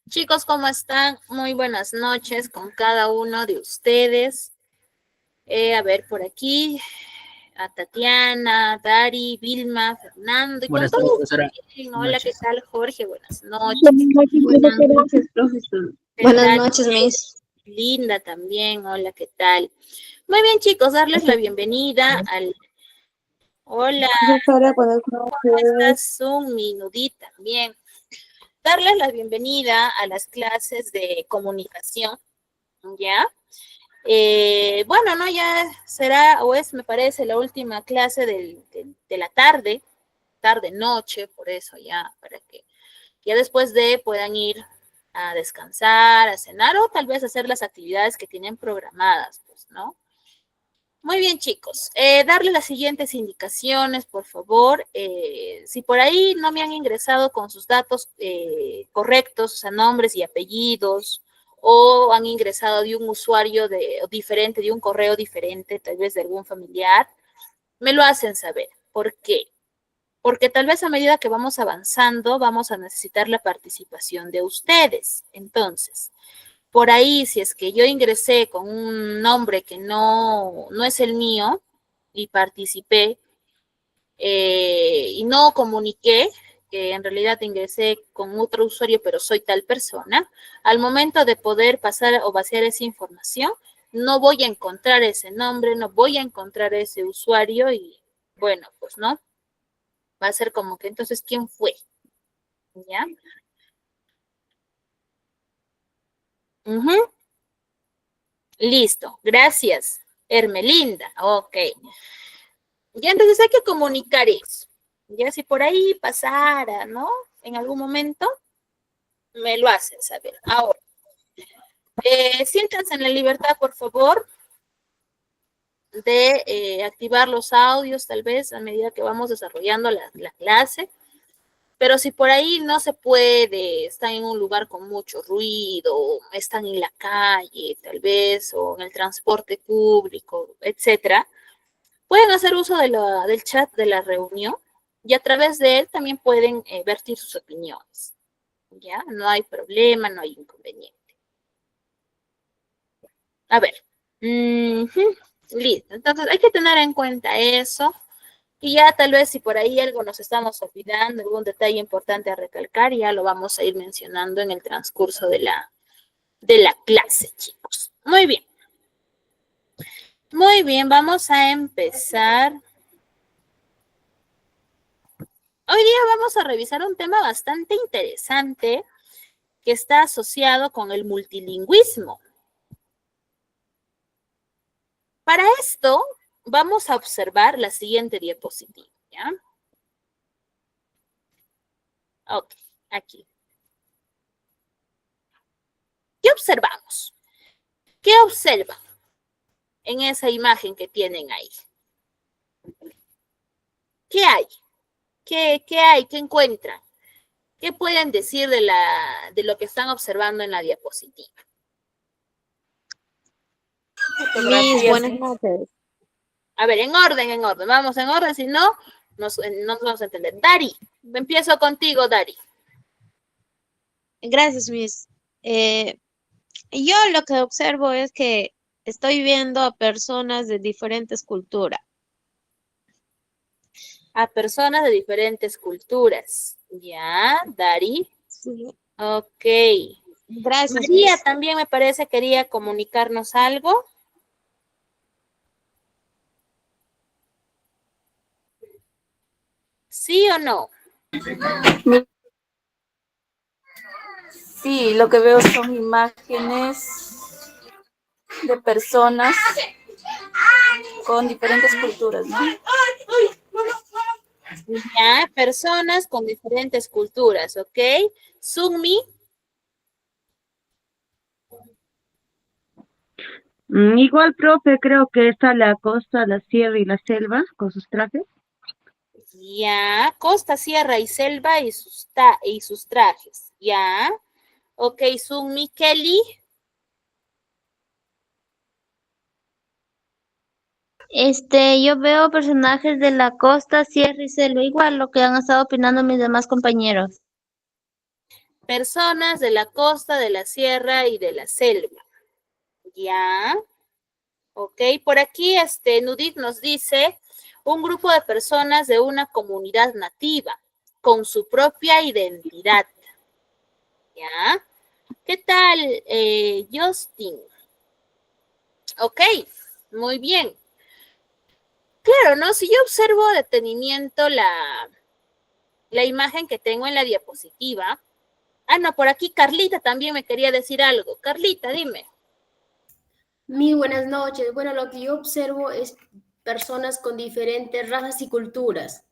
Chicos, ¿cómo están? Muy buenas noches con cada uno de ustedes. A ver, por aquí, a Tatiana, Dari, Vilma, Fernando y con Buenas tardes, todos profesora. también. Buenas Hola, ¿qué noches. tal, Jorge? Buenas Buenas noches. noches, Buenas profesora. noches, profesor. ¿Qué Buenas tal? noches, Miss. Linda también. Hola, ¿qué tal? Muy bien, chicos, darles la bienvenida al... Hola, Profesora, buenas ¿cómo noches. estás? Un minutito también. Darles la bienvenida a las clases de comunicación, ¿ya? Bueno, no, ya será, o es, me parece, la última clase de la tarde, tarde-noche, por eso ya, para que ya después de puedan ir a descansar, a cenar o tal vez hacer las actividades que tienen programadas, pues, ¿no? Muy bien, chicos. Darle las siguientes indicaciones, por favor. Si por ahí no me han ingresado con sus datos correctos, o sea, nombres y apellidos, o han ingresado de un usuario diferente, de un correo diferente, tal vez de algún familiar, me lo hacen saber. ¿Por qué? Porque tal vez a medida que vamos avanzando, vamos a necesitar la participación de ustedes. Entonces, por ahí, si es que yo ingresé con un nombre que no es el mío y participé y no comuniqué, que en realidad ingresé con otro usuario, pero soy tal persona, al momento de poder pasar o vaciar esa información, no voy a encontrar ese nombre, no voy a encontrar ese usuario y bueno, pues no, va a ser como que entonces, ¿quién fue? ¿Ya? Listo, gracias. Hermelinda, ok. Ya entonces hay que comunicar eso. Ya si por ahí pasara, ¿no? En algún momento, me lo hacen saber. Ahora, siéntanse en la libertad, por favor, de activar los audios, tal vez, a medida que vamos desarrollando la clase. Pero si por ahí no se puede, están en un lugar con mucho ruido, están en la calle, tal vez, o en el transporte público, etcétera, pueden hacer uso del chat de la reunión y a través de él también pueden vertir sus opiniones. ¿Ya? No hay problema, no hay inconveniente. A ver. Listo. Entonces hay que tener en cuenta eso. Y ya tal vez si por ahí algo nos estamos olvidando, algún detalle importante a recalcar, ya lo vamos a ir mencionando en el transcurso de la clase, chicos. Muy bien. Muy bien, vamos a empezar. Hoy día vamos a revisar un tema bastante interesante que está asociado con el multilingüismo. Para esto, vamos a observar la siguiente diapositiva, ¿ya? Ok, aquí. ¿Qué observamos? ¿Qué observan en esa imagen que tienen ahí? ¿Qué hay? ¿Qué hay? ¿Qué encuentran? ¿Qué pueden decir de lo que están observando en la diapositiva? Miss, Buenas buenas noches. A ver, en orden. Vamos en orden, si no, no nos vamos a entender. Dari, empiezo contigo, Dari. gracias, Miss. Eh, yo lo que observo es que estoy viendo a personas de diferentes culturas. A personas de diferentes culturas. ¿Ya, Dari? Sí. Ok. Gracias, María Miss. también me parece quería comunicarnos algo. ¿Sí o no? Sí, lo que veo son imágenes de personas con diferentes culturas, ¿no? Ya, personas con diferentes culturas, ¿ok? Sumi, Igual, profe, creo que está la costa, la sierra y la selva con sus trajes. ya. Costa, sierra y selva y sus trajes, ya. Ok, Sumi, Kelly, Yo veo personajes de la costa, sierra y selva, igual lo que han estado opinando mis demás compañeros. Personas de la costa, de la sierra y de la selva. ¿Ya? Ok, por aquí Nudit nos dice un grupo de personas de una comunidad nativa con su propia identidad. ¿Ya? ¿Qué tal, Justin? Ok, muy bien. Claro, ¿no? Si yo observo detenimiento la imagen que tengo en la diapositiva. Ah, no, por aquí Carlita también me quería decir algo. Carlita, dime. Muy buenas noches. Bueno, lo que yo observo es personas con diferentes razas y culturas.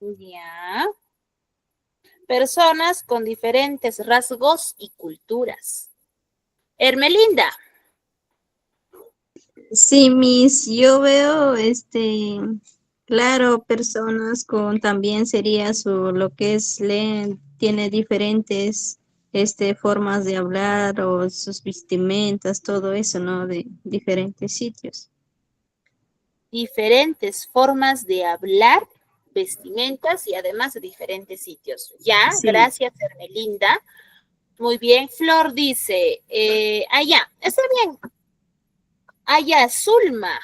Ya. Personas con diferentes rasgos y culturas. Hermelinda. Sí, Miss, yo veo, claro, personas con también sería lo que es, tiene diferentes, formas de hablar o sus vestimentas, todo eso, ¿no? De diferentes sitios. Diferentes formas de hablar, vestimentas y además de diferentes sitios. Ya, Sí. gracias, Hermelinda. Muy bien. Flor dice, ya, está bien. Ya, Zulma.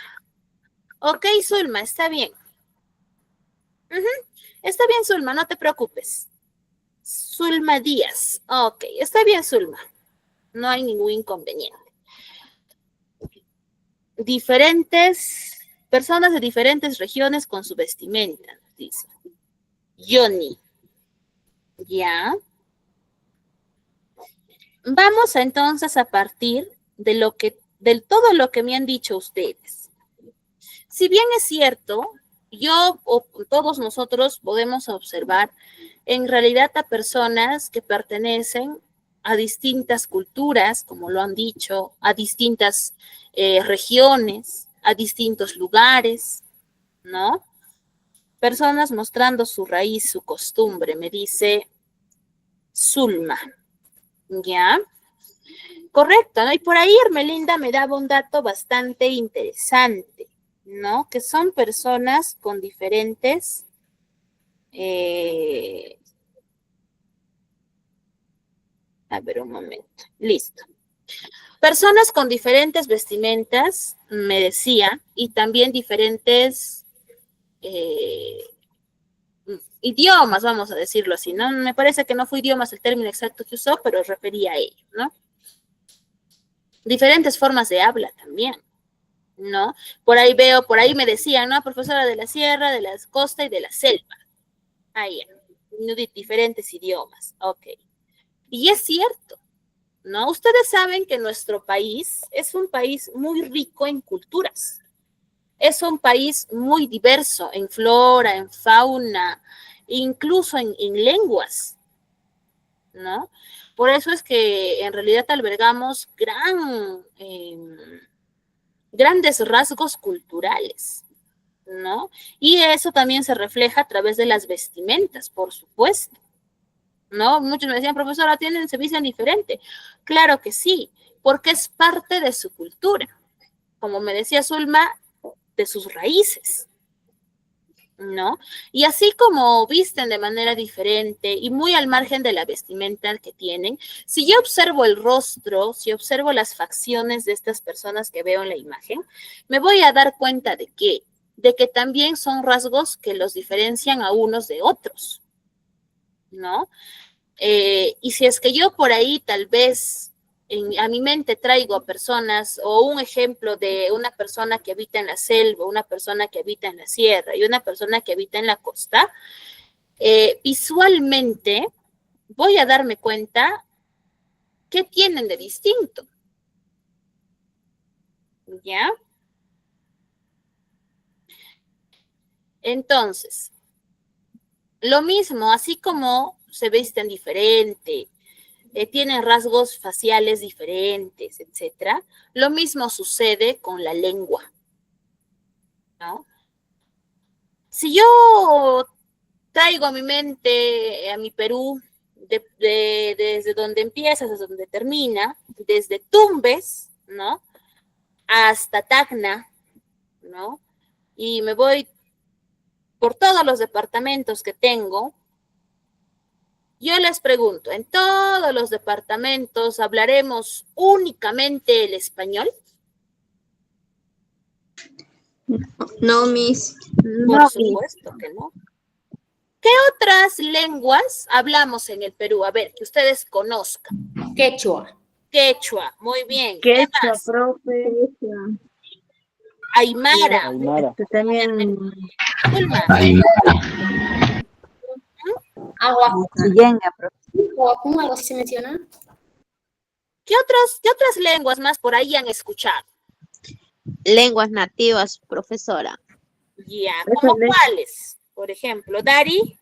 Ok, Zulma, está bien. Está bien, Zulma, no te preocupes. Zulma Díaz. Ok, está bien, Zulma. No hay ningún inconveniente. Diferentes personas de diferentes regiones con su vestimenta, dice. Johnny. Ya. Vamos entonces a partir de todo lo que me han dicho ustedes. Si bien es cierto, yo o todos nosotros podemos observar en realidad a personas que pertenecen a distintas culturas, como lo han dicho, a distintas regiones, a distintos lugares, ¿no? Personas mostrando su raíz, su costumbre, me dice Zulma, ¿ya? Correcto, ¿no? Y por ahí Hermelinda me daba un dato bastante interesante, ¿no? Que son personas con diferentes a ver un momento, listo. Personas con diferentes vestimentas, me decía, y también diferentes idiomas, vamos a decirlo así, ¿no? Me parece que no fue idiomas el término exacto que usó, pero refería a ello, ¿no? Diferentes formas de habla también, ¿no? Por ahí me decían, ¿no? Profesora de la sierra, de la costa y de la selva. Ahí, diferentes idiomas, ok. Y es cierto, ¿no? Ustedes saben que nuestro país es un país muy rico en culturas. Es un país muy diverso en flora, en fauna, incluso en lenguas, ¿no? Por eso es que en realidad albergamos grandes rasgos culturales, ¿no? Y eso también se refleja a través de las vestimentas, por supuesto, ¿no? Muchos me decían, profesora, se visten diferente. Claro que sí, porque es parte de su cultura. Como me decía Zulma, de sus raíces, ¿no? Y así como visten de manera diferente y muy al margen de la vestimenta que tienen, si yo observo el rostro, si observo las facciones de estas personas que veo en la imagen, me voy a dar cuenta de que también son rasgos que los diferencian a unos de otros, ¿no? Y si es que yo por ahí tal vez a mi mente traigo a personas o un ejemplo de una persona que habita en la selva, una persona que habita en la sierra y una persona que habita en la costa, visualmente voy a darme cuenta qué tienen de distinto. ¿Ya? Entonces, lo mismo, así como se visten diferente, tienen rasgos faciales diferentes, etcétera. Lo mismo sucede con la lengua, ¿no? Si yo traigo a mi mente, a mi Perú, desde donde empieza, desde donde termina, desde Tumbes, ¿no? Hasta Tacna, ¿no? Y me voy por todos los departamentos que tengo, Yo les pregunto, ¿en todos los departamentos hablaremos únicamente el español? No, Miss. Por No, supuesto que no. ¿Qué otras lenguas hablamos en el Perú? A ver, que ustedes conozcan. Quechua. Quechua, muy bien. ¿Qué quechua, más? profe. Aymara. Aymara. También Zulma. Agua. ¿Cómo algo así se menciona? ¿Qué otras lenguas más por ahí han escuchado? Lenguas nativas, profesora. Ya, Eso ¿cómo le- cuáles? Por ejemplo, Dari.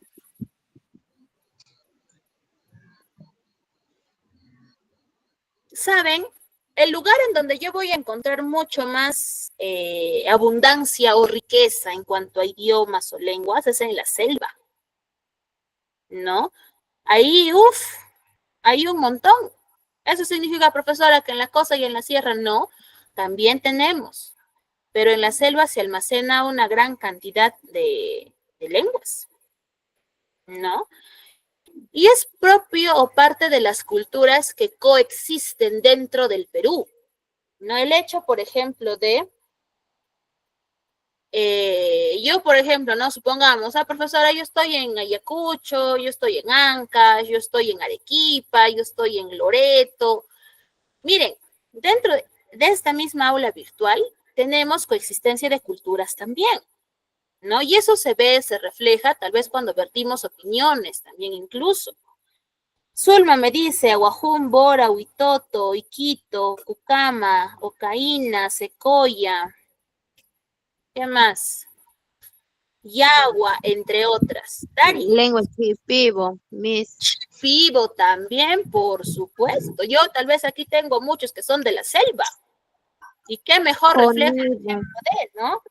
¿Saben? El lugar en donde yo voy a encontrar mucho más abundancia o riqueza en cuanto a idiomas o lenguas es en la selva, ¿no? Ahí, hay un montón. ¿Eso significa, profesora, que en la costa y en la sierra no? También tenemos, pero en la selva se almacena una gran cantidad de lenguas, ¿no? Y es propio o parte de las culturas que coexisten dentro del Perú, ¿no? El hecho, por ejemplo, de, yo, por ejemplo, ¿no? Supongamos, profesora, yo estoy en Ayacucho, yo estoy en Ancash, yo estoy en Arequipa, yo estoy en Loreto. Miren, dentro de esta misma aula virtual tenemos coexistencia de culturas también, ¿no? Y eso se ve, se refleja tal vez cuando vertimos opiniones también incluso. Zulma me dice Aguajún, Bora, Huitoto, Iquito, Cucama, Ocaína, Secoya, ¿qué más? Yagua, entre otras. Dari, Lengua chipibo, Miss. Fibo también, por supuesto. Yo tal vez aquí tengo muchos que son de la selva. Y qué mejor reflejo el Jonibo. ejemplo de, ¿no?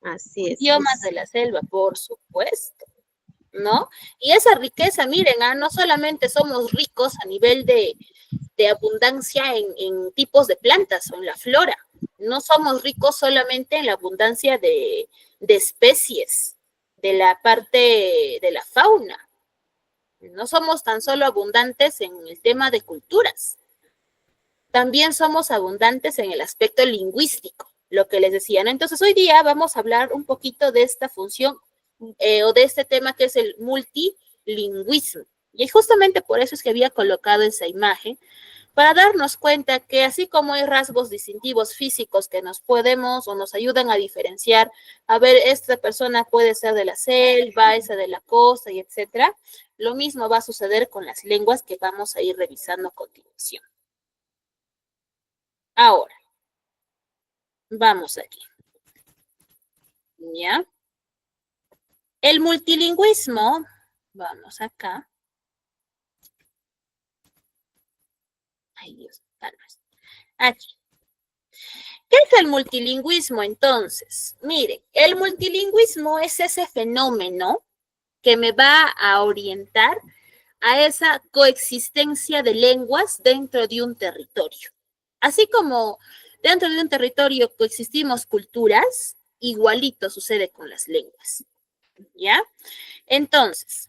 Así es. Idiomas Miss. de la selva, por supuesto, ¿no? Y esa riqueza, miren, no solamente somos ricos a nivel de abundancia en tipos de plantas o en la flora, no somos ricos solamente en la abundancia de especies, de la parte de la fauna, no somos tan solo abundantes en el tema de culturas, también somos abundantes en el aspecto lingüístico, lo que les decía, ¿no? Entonces hoy día vamos a hablar un poquito de esta función o de este tema que es el multilingüismo. Y justamente por eso es que había colocado esa imagen, para darnos cuenta que así como hay rasgos distintivos físicos que nos podemos o nos ayudan a diferenciar, a ver, esta persona puede ser de la selva, esa de la costa y etcétera, lo mismo va a suceder con las lenguas que vamos a ir revisando a continuación. Ahora, vamos aquí. ¿Ya? El multilingüismo, vamos acá. Ay, Dios, tal vez. Aquí. ¿Qué es el multilingüismo entonces? Miren, el multilingüismo es ese fenómeno que me va a orientar a esa coexistencia de lenguas dentro de un territorio. Así como dentro de un territorio coexistimos culturas, igualito sucede con las lenguas. ¿Ya? Entonces,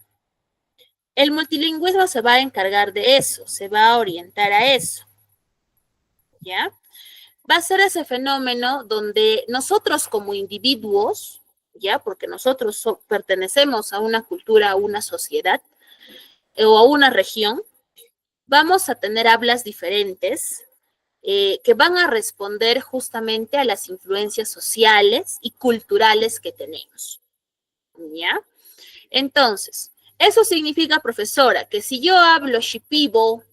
el multilingüismo se va a encargar de eso, se va a orientar a eso. ¿Ya? Va a ser ese fenómeno donde nosotros como individuos, ¿ya? Porque nosotros pertenecemos a una cultura, a una sociedad o a una región, vamos a tener hablas diferentes que van a responder justamente a las influencias sociales y culturales que tenemos. ¿Ya? Entonces, eso significa, profesora, que si yo hablo shipibo,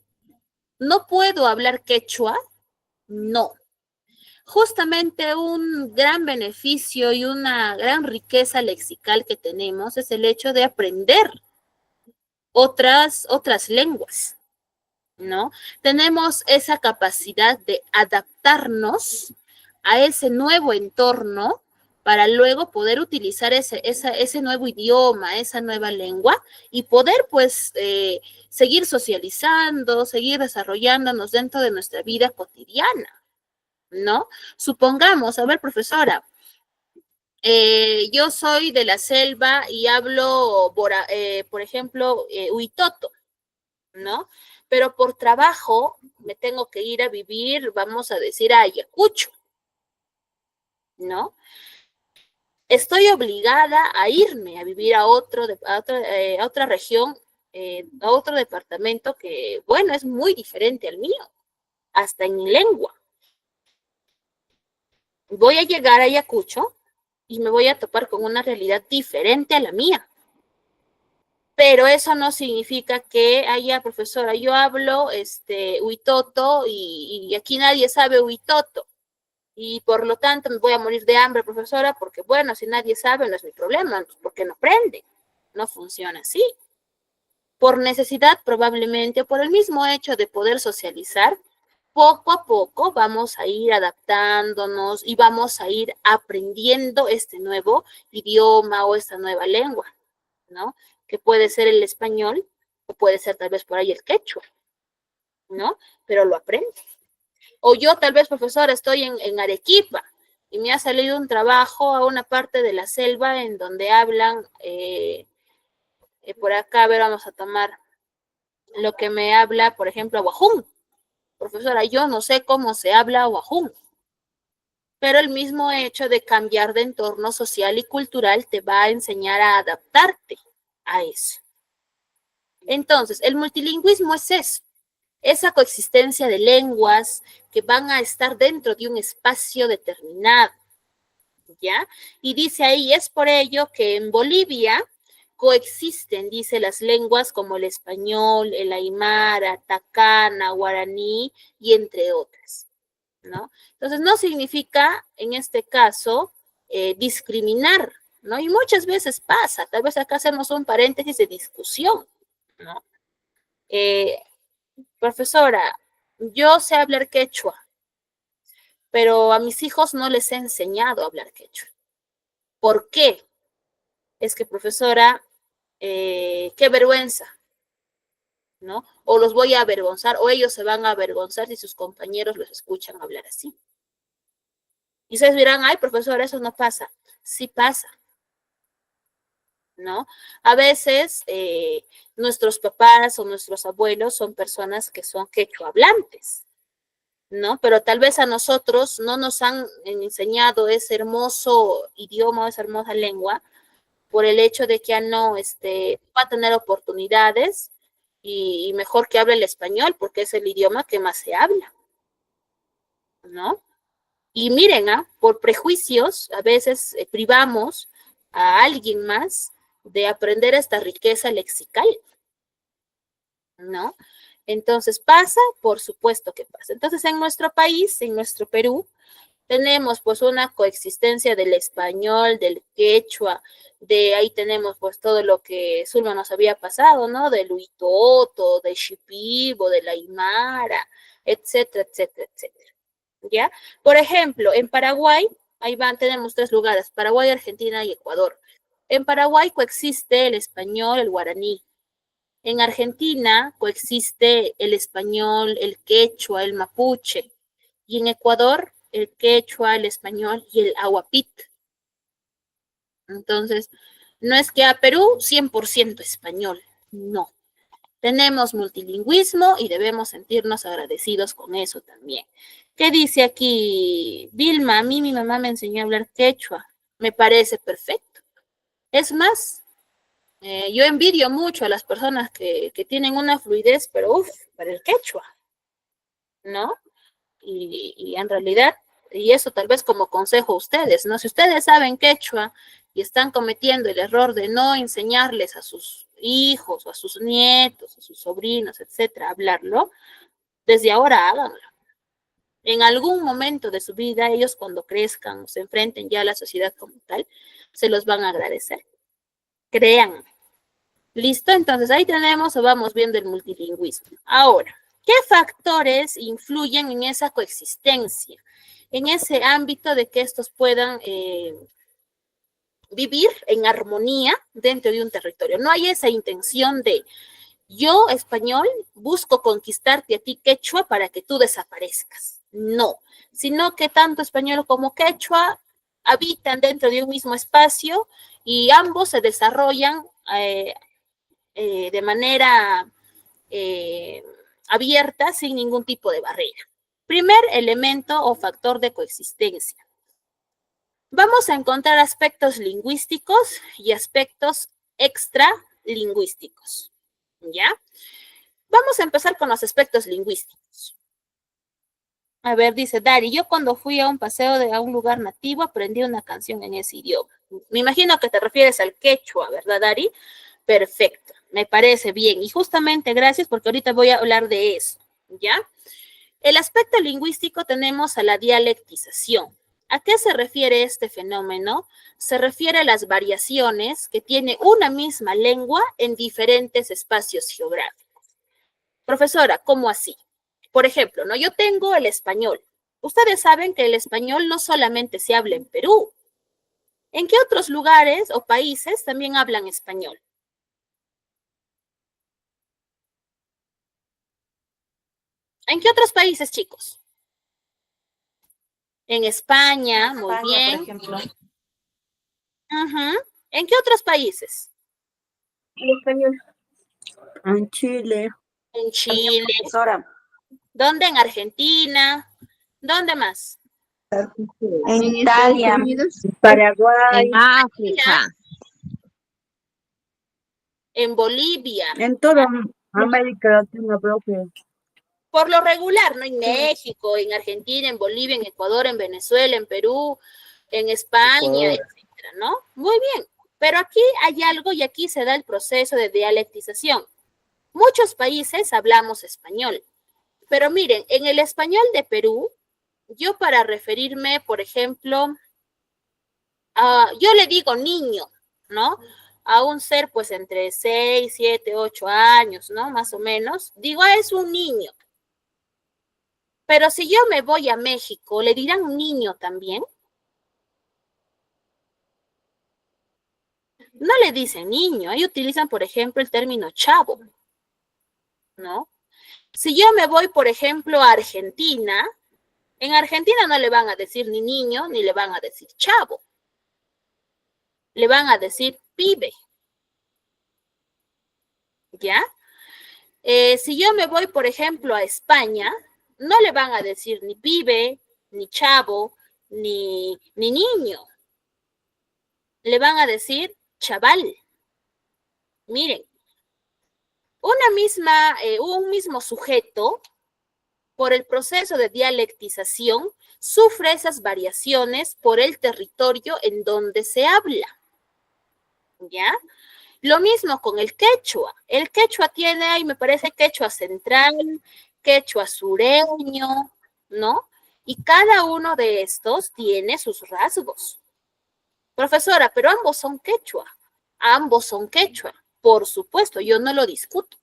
¿no puedo hablar quechua? No. Justamente un gran beneficio y una gran riqueza lexical que tenemos es el hecho de aprender otras lenguas, ¿no? Tenemos esa capacidad de adaptarnos a ese nuevo entorno para luego poder utilizar ese nuevo idioma, esa nueva lengua y poder pues seguir socializando, seguir desarrollándonos dentro de nuestra vida cotidiana, ¿no? Supongamos, a ver, profesora, yo soy de la selva y hablo, por ejemplo, huitoto, ¿no? Pero por trabajo me tengo que ir a vivir, vamos a decir, a Ayacucho, ¿no? Estoy obligada a irme a vivir a otra región, a otro departamento que, bueno, es muy diferente al mío, hasta en mi lengua. Voy a llegar a Ayacucho y me voy a topar con una realidad diferente a la mía. Pero eso no significa que haya, profesora, yo hablo huitoto y aquí nadie sabe huitoto. Y por lo tanto me voy a morir de hambre, profesora, porque bueno, si nadie sabe no es mi problema, porque no aprende. No funciona así. Por necesidad probablemente, por el mismo hecho de poder socializar, poco a poco vamos a ir adaptándonos y vamos a ir aprendiendo este nuevo idioma o esta nueva lengua, ¿no? Que puede ser el español o puede ser tal vez por ahí el quechua, ¿no? Pero lo aprende. O yo tal vez, profesora, estoy en Arequipa y me ha salido un trabajo a una parte de la selva en donde hablan, por acá, a ver, vamos a tomar lo que me habla, por ejemplo, Wajún. Profesora, yo no sé cómo se habla Wajún, pero el mismo hecho de cambiar de entorno social y cultural te va a enseñar a adaptarte a eso. Entonces, el multilingüismo es eso, esa coexistencia de lenguas que van a estar dentro de un espacio determinado, ¿ya? Y dice ahí, es por ello que en Bolivia coexisten, dice, las lenguas como el español, el aymara, tacana, guaraní y entre otras, ¿no? Entonces, no significa, en este caso, discriminar, ¿no? Y muchas veces pasa, tal vez acá hacemos un paréntesis de discusión, ¿no? Profesora, yo sé hablar quechua, pero a mis hijos no les he enseñado a hablar quechua. ¿Por qué? Es que, profesora, qué vergüenza, ¿no? O los voy a avergonzar, o ellos se van a avergonzar si sus compañeros los escuchan hablar así. Y ustedes dirán, ay, profesora, eso no pasa. Sí pasa, ¿no? A veces nuestros papás o nuestros abuelos son personas que son quechua hablantes, ¿no? Pero tal vez a nosotros no nos han enseñado ese hermoso idioma, esa hermosa lengua, por el hecho de que ya no va a tener oportunidades y mejor que hable el español porque es el idioma que más se habla, ¿no? Y miren, por prejuicios a veces privamos a alguien más de aprender esta riqueza lexical, ¿no? Entonces, ¿pasa? Por supuesto que pasa. Entonces, en nuestro país, en nuestro Perú, tenemos pues una coexistencia del español, del quechua, de ahí tenemos pues todo lo que Zulma nos había pasado, ¿no? Del huitoto, del shipibo, del aymara, etcétera, etcétera, etcétera, ¿ya? Por ejemplo, en Paraguay, tenemos 3 lugares, Paraguay, Argentina y Ecuador. En Paraguay coexiste el español, el guaraní. En Argentina coexiste el español, el quechua, el mapuche. Y en Ecuador, el quechua, el español y el aguapit. Entonces, no es que a Perú 100% español, no. Tenemos multilingüismo y debemos sentirnos agradecidos con eso también. ¿Qué dice aquí Vilma? A mí mi mamá me enseñó a hablar quechua. Me parece perfecto. Es más, yo envidio mucho a las personas que tienen una fluidez, pero para el quechua, ¿no? Y en realidad, y eso tal vez como consejo a ustedes, ¿no? Si ustedes saben quechua y están cometiendo el error de no enseñarles a sus hijos o a sus nietos, a sus sobrinos, etcétera, a hablarlo, desde ahora háganlo. En algún momento de su vida, ellos cuando crezcan o se enfrenten ya a la sociedad como tal, se los van a agradecer. Créanme. ¿Listo? Entonces ahí tenemos o vamos viendo el multilingüismo. Ahora, ¿qué factores influyen en esa coexistencia? En ese ámbito de que estos puedan vivir en armonía dentro de un territorio. No hay esa intención de yo, español, busco conquistarte a ti, quechua, para que tú desaparezcas. No, sino que tanto español como quechua habitan dentro de un mismo espacio y ambos se desarrollan de manera abierta sin ningún tipo de barrera. Primer elemento o factor de coexistencia. Vamos a encontrar aspectos lingüísticos y aspectos extralingüísticos, ¿ya? Vamos a empezar con los aspectos lingüísticos. A ver, dice Dari, yo cuando fui a un paseo a un lugar nativo aprendí una canción en ese idioma. Me imagino que te refieres al quechua, ¿verdad, Dari? Perfecto, me parece bien. Y justamente gracias porque ahorita voy a hablar de eso, ¿ya? El aspecto lingüístico tenemos a la dialectización. ¿A qué se refiere este fenómeno? Se refiere a las variaciones que tiene una misma lengua en diferentes espacios geográficos. Profesora, ¿cómo así? Por ejemplo, ¿no? Yo tengo el español. Ustedes saben que el español no solamente se habla en Perú. ¿En qué otros lugares o países también hablan español? ¿En qué otros países, chicos? En España, muy España, bien. por ejemplo. Ujú. ¿En qué otros países? En español. En Chile. En Chile. Profesora, ¿Dónde? En Argentina. ¿Dónde más? En Italia. Estados Unidos. Paraguay. En África. En Bolivia. En toda América Latina, profe. Por lo regular, ¿no? En México, en Argentina, en Bolivia, en Ecuador, en Venezuela, en Perú, en España, etcétera, ¿no? Muy bien. Pero aquí hay algo y aquí se da el proceso de dialectización. Muchos países hablamos español. Pero miren, en el español de Perú, yo para referirme, por ejemplo, yo le digo niño, ¿no? A un ser pues entre 6, 7, 8 años, ¿no? Más o menos. Digo, es un niño. Pero si yo me voy a México, ¿le dirán niño también? No le dicen niño, ahí utilizan, por ejemplo, el término chavo, ¿no? Si yo me voy, por ejemplo, a Argentina, en Argentina no le van a decir ni niño, ni le van a decir chavo. Le van a decir pibe. ¿Ya? Si yo me voy, por ejemplo, a España, no le van a decir ni pibe, ni chavo, ni niño. Le van a decir chaval. Miren, un mismo sujeto, por el proceso de dialectización, sufre esas variaciones por el territorio en donde se habla. ¿Ya? Lo mismo con el quechua. El quechua tiene, ahí me parece, quechua central, quechua sureño, ¿no? Y cada uno de estos tiene sus rasgos. Profesora, pero ambos son quechua. Ambos son quechua. Por supuesto, yo no lo discuto.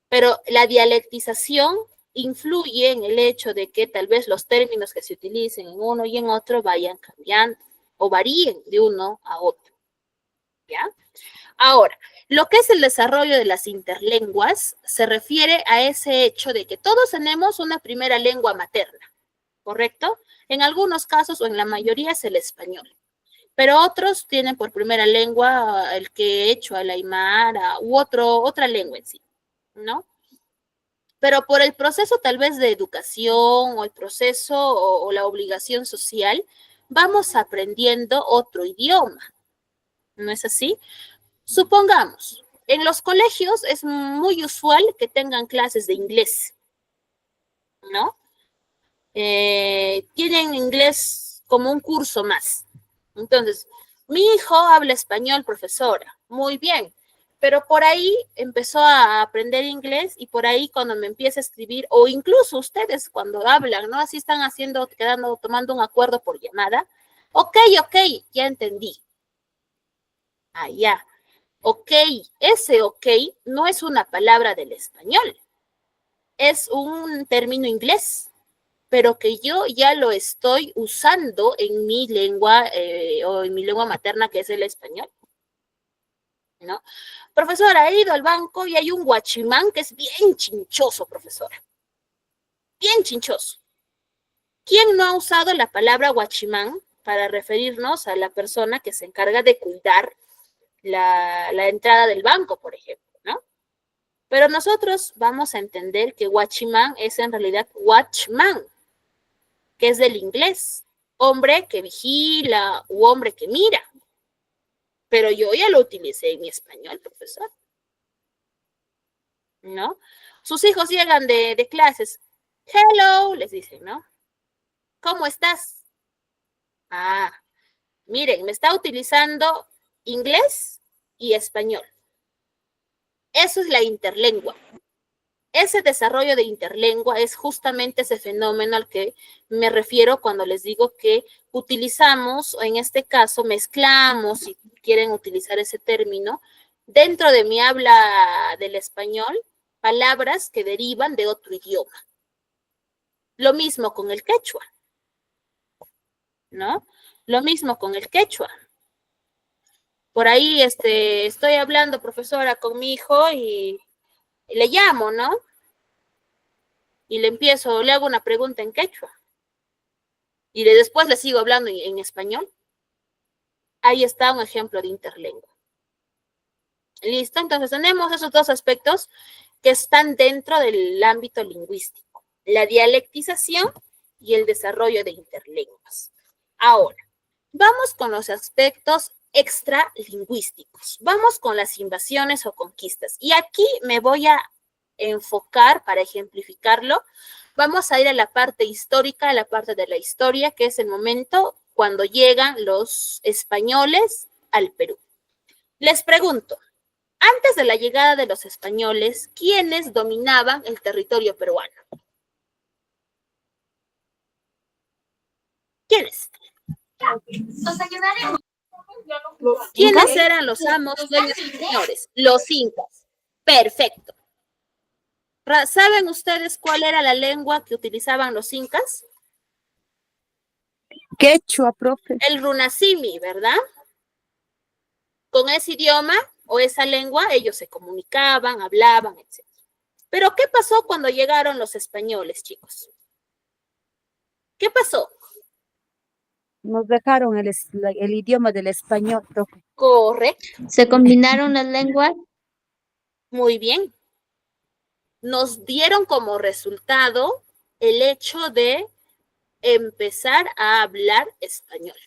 Pero la dialectización influye en el hecho de que tal vez los términos que se utilicen en uno y en otro vayan cambiando o varíen de uno a otro. ¿Ya? Ahora, lo que es el desarrollo de las interlenguas se refiere a ese hecho de que todos tenemos una primera lengua materna, ¿correcto? En algunos casos o en la mayoría es el español, pero otros tienen por primera lengua el quechua, el aymara u otra lengua en sí, ¿no? Pero por el proceso tal vez de educación o el proceso o la obligación social, vamos aprendiendo otro idioma, ¿no es así? Supongamos, en los colegios es muy usual que tengan clases de inglés, ¿no? Tienen inglés como un curso más. Entonces, mi hijo habla español, profesora, muy bien, pero por ahí empezó a aprender inglés y por ahí cuando me empieza a escribir, o incluso ustedes cuando hablan, ¿no? Así están tomando un acuerdo por llamada. Ok, ya entendí. Ah, ya. Ok, ese ok no es una palabra del español, es un término inglés, pero que yo ya lo estoy usando en mi lengua o en mi lengua materna, que es el español, ¿no? Profesora, he ido al banco y hay un guachimán que es bien chinchoso, profesora, bien chinchoso. ¿Quién no ha usado la palabra guachimán para referirnos a la persona que se encarga de cuidar la entrada del banco, por ejemplo, ¿no? Pero nosotros vamos a entender que watchman es en realidad watchman, que es del inglés, hombre que vigila u hombre que mira. Pero yo ya lo utilicé en mi español, profesor, ¿no? Sus hijos llegan de clases. Hello, les dicen, ¿no? ¿Cómo estás? Ah, miren, me está utilizando inglés y español. Eso es la interlengua. Ese desarrollo de interlengua es justamente ese fenómeno al que me refiero cuando les digo que utilizamos, o en este caso mezclamos, si quieren utilizar ese término, dentro de mi habla del español, palabras que derivan de otro idioma. Lo mismo con el quechua, ¿no? Lo mismo con el quechua. Por ahí estoy hablando, profesora, con mi hijo y le llamo, ¿no? Y le hago una pregunta en quechua. Y después le sigo hablando en español. Ahí está un ejemplo de interlengua. ¿Listo? Entonces tenemos esos dos aspectos que están dentro del ámbito lingüístico. La dialectización y el desarrollo de interlenguas. Ahora, vamos con los aspectos extralingüísticos. Vamos con las invasiones o conquistas. Y aquí me voy a enfocar para ejemplificarlo. Vamos a ir a la parte histórica, a la parte de la historia, que es el momento cuando llegan los españoles al Perú. Les pregunto, antes de la llegada de los españoles, ¿quiénes dominaban el territorio peruano? ¿Quiénes? ¿Quiénes eran los amos, dueños y señores? Los incas. Perfecto. ¿Saben ustedes cuál era la lengua que utilizaban los incas? Quechua, profe. El runasimi, ¿verdad? Con ese idioma o esa lengua ellos se comunicaban, hablaban, etc. Pero ¿qué pasó cuando llegaron los españoles, chicos? ¿Qué pasó? Nos dejaron el idioma del español, profe. Correcto. Se combinaron las lenguas. Muy bien. Nos dieron como resultado el hecho de empezar a hablar español.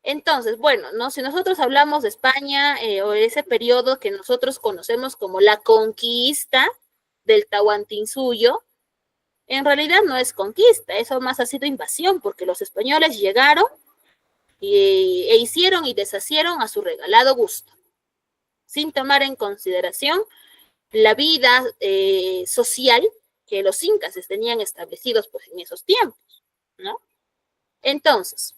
Entonces, bueno, ¿no? Si nosotros hablamos de España o de ese periodo que nosotros conocemos como la conquista del Tahuantinsuyo, en realidad no es conquista, eso más ha sido invasión, porque los españoles llegaron e hicieron y deshacieron a su regalado gusto, sin tomar en consideración la vida social que los incas tenían establecidos pues, en esos tiempos, ¿no? Entonces,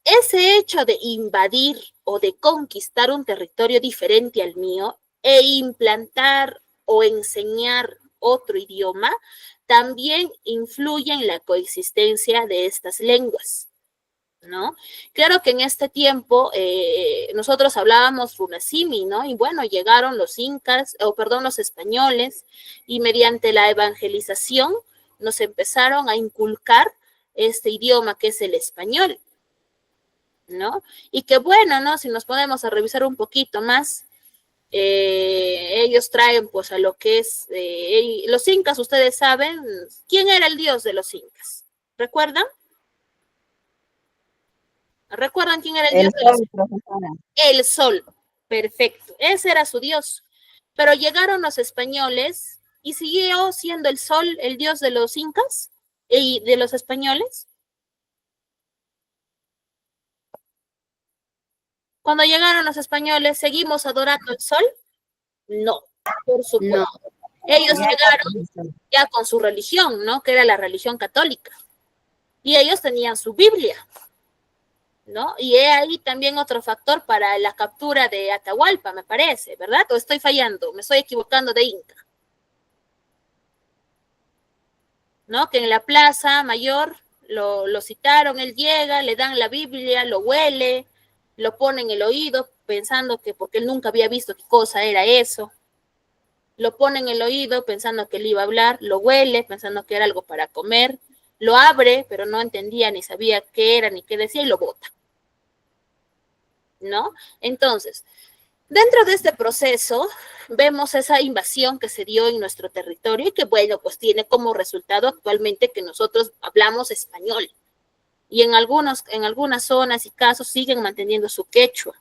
ese hecho de invadir o de conquistar un territorio diferente al mío e implantar o enseñar otro idioma también influye en la coexistencia de estas lenguas, ¿no? Claro que en este tiempo nosotros hablábamos runasimi, ¿no? Y bueno, llegaron los incas, los españoles, y mediante la evangelización nos empezaron a inculcar este idioma que es el español, ¿no? Y que bueno, ¿no? Si nos ponemos a revisar un poquito más, ellos traen pues a lo que es, los incas, ustedes saben, ¿quién era el dios de los incas? ¿Recuerdan? ¿Recuerdan quién era el dios de los incas? El sol, perfecto, ese era su dios. Pero llegaron los españoles y siguió siendo el sol el dios de los incas y de los españoles. Cuando llegaron los españoles, ¿seguimos adorando el sol? No, por supuesto. No. Ellos llegaron ya con su religión, ¿no? Que era la religión católica. Y ellos tenían su Biblia, ¿no? Y he ahí también otro factor para la captura de Atahualpa, me parece, ¿verdad? ¿O estoy fallando? ¿Me estoy equivocando de Inca? ¿No? Que en la Plaza Mayor lo citaron, él llega, le dan la Biblia, lo huele, lo pone en el oído pensando que porque él nunca había visto qué cosa era eso, lo pone en el oído pensando que él iba a hablar, lo huele pensando que era algo para comer, lo abre, pero no entendía ni sabía qué era ni qué decía y lo bota, ¿no? Entonces, dentro de este proceso, vemos esa invasión que se dio en nuestro territorio y que, bueno, pues tiene como resultado actualmente que nosotros hablamos español. Y en algunas zonas y casos siguen manteniendo su quechua.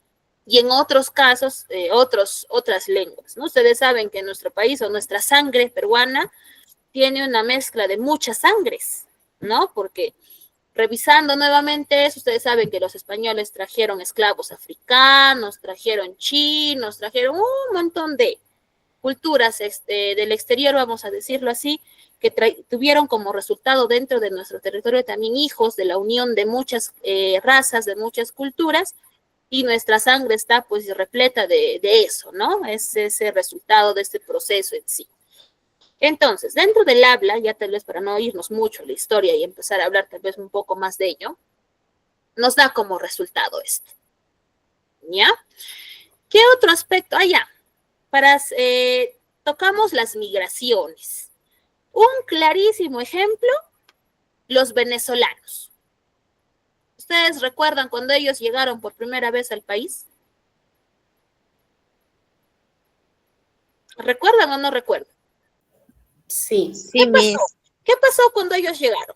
Y en otros casos, otras lenguas, ¿no? Ustedes saben que en nuestro país o nuestra sangre peruana tiene una mezcla de muchas sangres, ¿no? Porque revisando nuevamente eso, ustedes saben que los españoles trajeron esclavos africanos, trajeron chinos, trajeron un montón de culturas del exterior, vamos a decirlo así, que tuvieron como resultado dentro de nuestro territorio también hijos de la unión de muchas razas, de muchas culturas, y nuestra sangre está pues repleta de eso, ¿no? Es ese resultado de este proceso en sí. Entonces, dentro del habla, ya tal vez para no irnos mucho a la historia y empezar a hablar tal vez un poco más de ello, nos da como resultado esto. ¿Ya? ¿Qué otro aspecto? Tocamos las migraciones. Un clarísimo ejemplo, los venezolanos. ¿Ustedes recuerdan cuando ellos llegaron por primera vez al país? ¿Recuerdan o no recuerdan? Sí. Sí, Miss, ¿Qué pasó cuando ellos llegaron?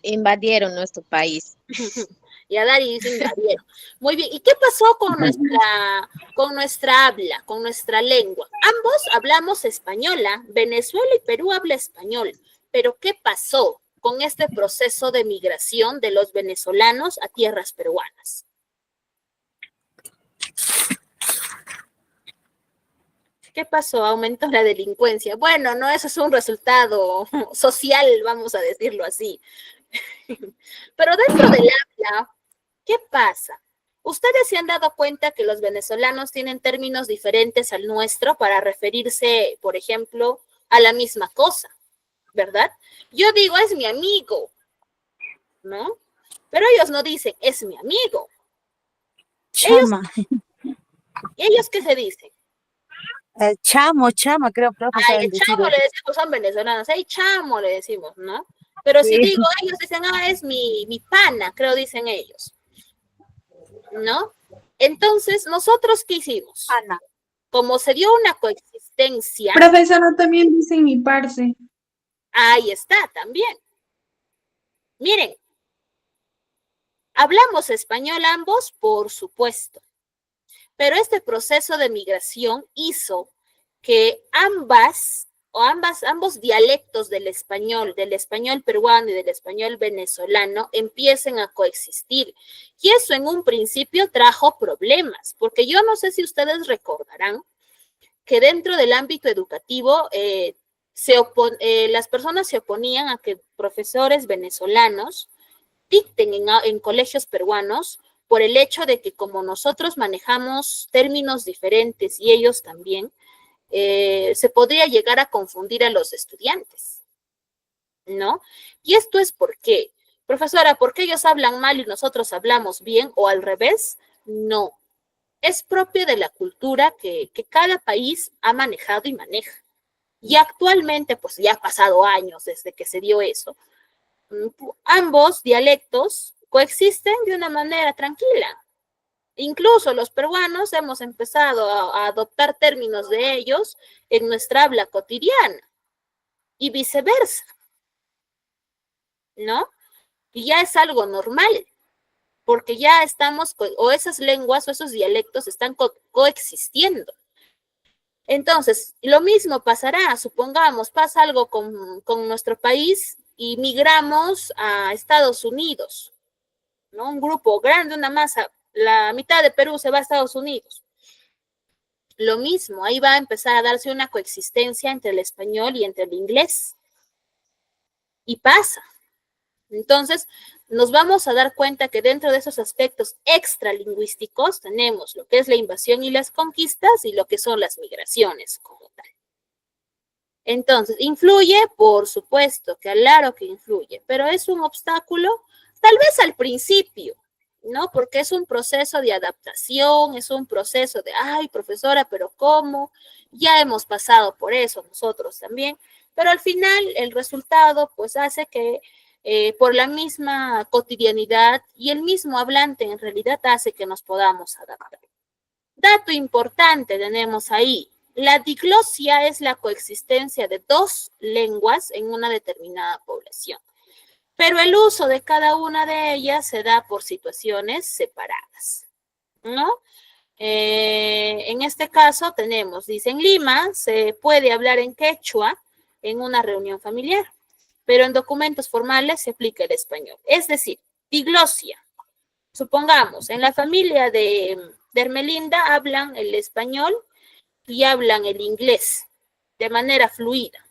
invadieron nuestro país. Y a Dari dice invadieron. Muy bien. ¿Y qué pasó con nuestra habla, con nuestra lengua? Ambos hablamos española. Venezuela y Perú habla español. Pero ¿qué pasó con este proceso de migración de los venezolanos a tierras peruanas? ¿Qué pasó? Aumentó la delincuencia. Bueno, no, eso es un resultado social, vamos a decirlo así. Pero dentro del habla, ¿qué pasa? Ustedes se han dado cuenta que los venezolanos tienen términos diferentes al nuestro para referirse, por ejemplo, a la misma cosa, ¿verdad? Yo digo, es mi amigo, ¿no? Pero ellos no dicen, es mi amigo. Chama. ¿Ellos qué se dicen? Chama, creo, profe, Ay, saben el decir chamo eso. le decimos, son venezolanos, ay, chamo le decimos, ¿no? Pero si Sí. digo, ellos dicen, es mi pana, creo dicen ellos, ¿no? Entonces, ¿nosotros qué hicimos? Ana. Como se dio una coexistencia, Profesora, también dicen mi parce. ahí está también. Miren, hablamos español ambos, por supuesto, pero este proceso de migración hizo que ambos dialectos del español peruano y del español venezolano empiecen a coexistir. Y eso en un principio trajo problemas, porque yo no sé si ustedes recordarán que dentro del ámbito educativo las personas se oponían a que profesores venezolanos dicten en colegios peruanos por el hecho de que como nosotros manejamos términos diferentes y ellos también, se podría llegar a confundir a los estudiantes, ¿no? Y esto es por qué. Profesora, ¿por qué ellos hablan mal y nosotros hablamos bien o al revés? No. Es propio de la cultura que cada país ha manejado y maneja. Y actualmente, pues ya han pasado años desde que se dio eso, ambos dialectos coexisten de una manera tranquila. Incluso los peruanos hemos empezado a adoptar términos de ellos en nuestra habla cotidiana y viceversa, ¿no? Y ya es algo normal, porque ya estamos, o esas lenguas o esos dialectos están coexistiendo. Entonces, lo mismo pasará, supongamos, pasa algo con nuestro país y migramos a Estados Unidos, ¿no? Un grupo grande, una masa, la mitad de Perú se va a Estados Unidos. Lo mismo, ahí va a empezar a darse una coexistencia entre el español y entre el inglés. Y pasa. Entonces, nos vamos a dar cuenta que dentro de esos aspectos extralingüísticos tenemos lo que es la invasión y las conquistas y lo que son las migraciones como tal. Entonces, ¿influye? Por supuesto, que claro que influye, pero es un obstáculo, tal vez al principio, ¿no? Porque es un proceso de adaptación, es un proceso de, ay, profesora, pero ¿cómo? Ya hemos pasado por eso nosotros también, pero al final el resultado pues hace que por la misma cotidianidad y el mismo hablante en realidad hace que nos podamos adaptar. Dato importante tenemos ahí, la diglosia es la coexistencia de dos lenguas en una determinada población, pero el uso de cada una de ellas se da por situaciones separadas, ¿no? En este caso tenemos, dice, en Lima se puede hablar en quechua en una reunión familiar, pero en documentos formales se aplica el español. Es decir, diglosia. Supongamos, en la familia de Hermelinda hablan el español y hablan el inglés de manera fluida.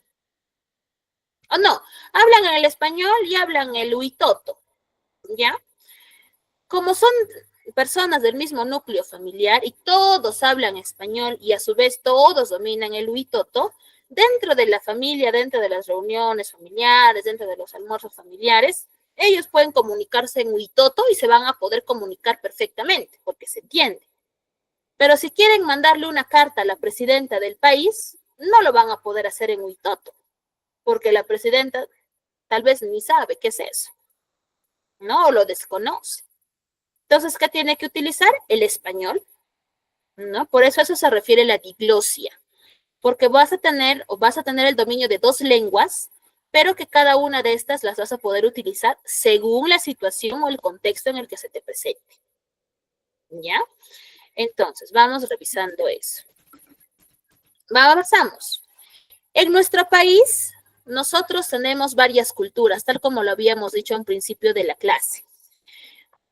O no, hablan el español y hablan el huitoto, ¿ya? Como son personas del mismo núcleo familiar y todos hablan español y a su vez todos dominan el huitoto, dentro de la familia, dentro de las reuniones familiares, dentro de los almuerzos familiares, ellos pueden comunicarse en huitoto y se van a poder comunicar perfectamente porque se entiende. Pero si quieren mandarle una carta a la presidenta del país, no lo van a poder hacer en huitoto porque la presidenta tal vez ni sabe qué es eso, ¿no? O lo desconoce. Entonces, ¿qué tiene que utilizar? El español, ¿no? Por eso se refiere a la diglosia, porque vas a tener el dominio de dos lenguas, pero que cada una de estas las vas a poder utilizar según la situación o el contexto en el que se te presente, ¿ya? Entonces, vamos revisando eso. Avanzamos. En nuestro país, nosotros tenemos varias culturas, tal como lo habíamos dicho al principio de la clase.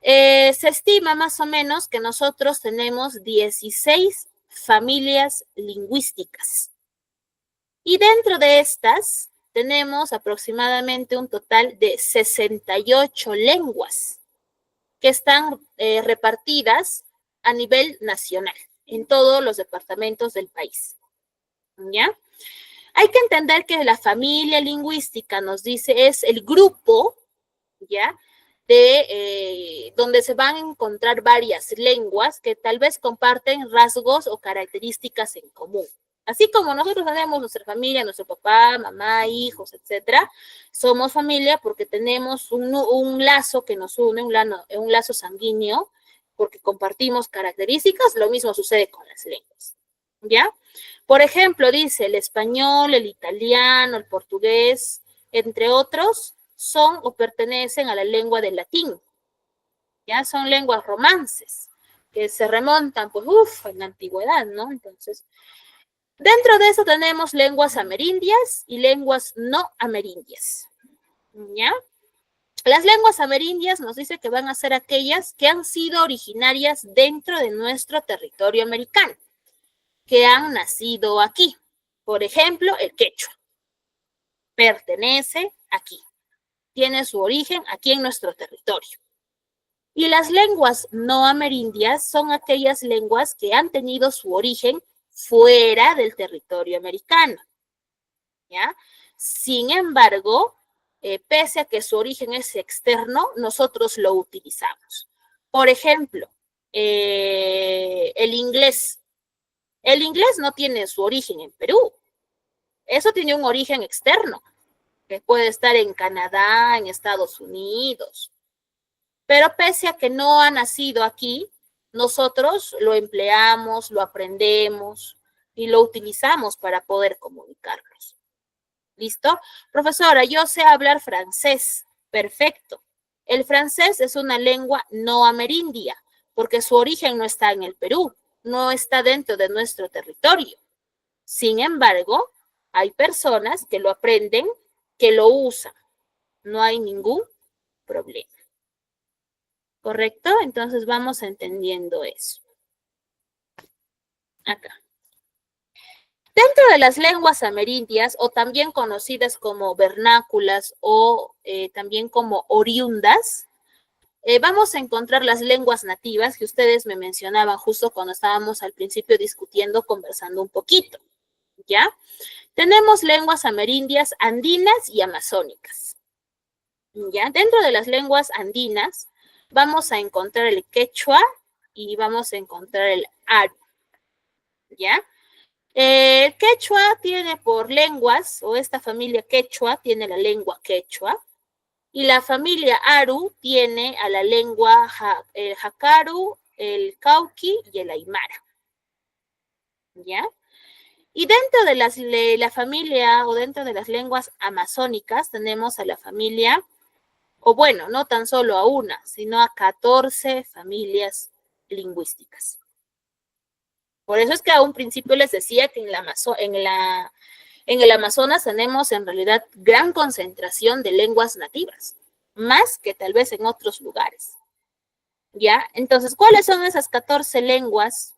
Se estima más o menos que nosotros tenemos 16 familias lingüísticas. Y dentro de estas tenemos aproximadamente un total de 68 lenguas que están repartidas a nivel nacional en todos los departamentos del país. ¿Ya? Hay que entender que la familia lingüística nos dice es el grupo, ¿ya? De donde se van a encontrar varias lenguas que tal vez comparten rasgos o características en común. Así como nosotros tenemos nuestra familia, nuestro papá, mamá, hijos, etcétera, somos familia porque tenemos un lazo que nos une, un lazo sanguíneo, porque compartimos características, lo mismo sucede con las lenguas, ¿ya? Por ejemplo, dice el español, el italiano, el portugués, entre otros, son o pertenecen a la lengua del latín, ya son lenguas romances, que se remontan, pues, en la antigüedad, ¿no? Entonces, dentro de eso tenemos lenguas amerindias y lenguas no amerindias, ¿ya? Las lenguas amerindias nos dice que van a ser aquellas que han sido originarias dentro de nuestro territorio americano, que han nacido aquí. Por ejemplo, el quechua pertenece aquí. Tiene su origen aquí en nuestro territorio. Y las lenguas no amerindias son aquellas lenguas que han tenido su origen fuera del territorio americano, ¿ya? Sin embargo, pese a que su origen es externo, nosotros lo utilizamos. Por ejemplo, el inglés. El inglés no tiene su origen en Perú. Eso tiene un origen externo, que puede estar en Canadá, en Estados Unidos. Pero pese a que no ha nacido aquí, nosotros lo empleamos, lo aprendemos y lo utilizamos para poder comunicarnos. ¿Listo? Profesora, yo sé hablar francés. Perfecto. El francés es una lengua no amerindia, porque su origen no está en el Perú, no está dentro de nuestro territorio. Sin embargo, hay personas que lo aprenden, que lo usan. No hay ningún problema. ¿Correcto? Entonces vamos entendiendo eso. Acá. Dentro de las lenguas amerindias, o también conocidas como vernáculas o también como oriundas, vamos a encontrar las lenguas nativas que ustedes me mencionaban justo cuando estábamos al principio discutiendo, conversando un poquito, ¿ya? Tenemos lenguas amerindias andinas y amazónicas, ¿ya? Dentro de las lenguas andinas vamos a encontrar el quechua y vamos a encontrar el aru, ¿ya? Quechua tiene por lenguas, o esta familia quechua tiene la lengua quechua, y la familia Aru tiene a la lengua el Jacaru, el Cauqui y el Aymara. ¿Ya? Y dentro de la familia o dentro de las lenguas amazónicas tenemos a la familia, o bueno, no tan solo a una, sino a 14 familias lingüísticas. Por eso es que a un principio les decía que en el Amazonas tenemos en realidad gran concentración de lenguas nativas, más que tal vez en otros lugares. ¿Ya? Entonces, ¿cuáles son esas 14 lenguas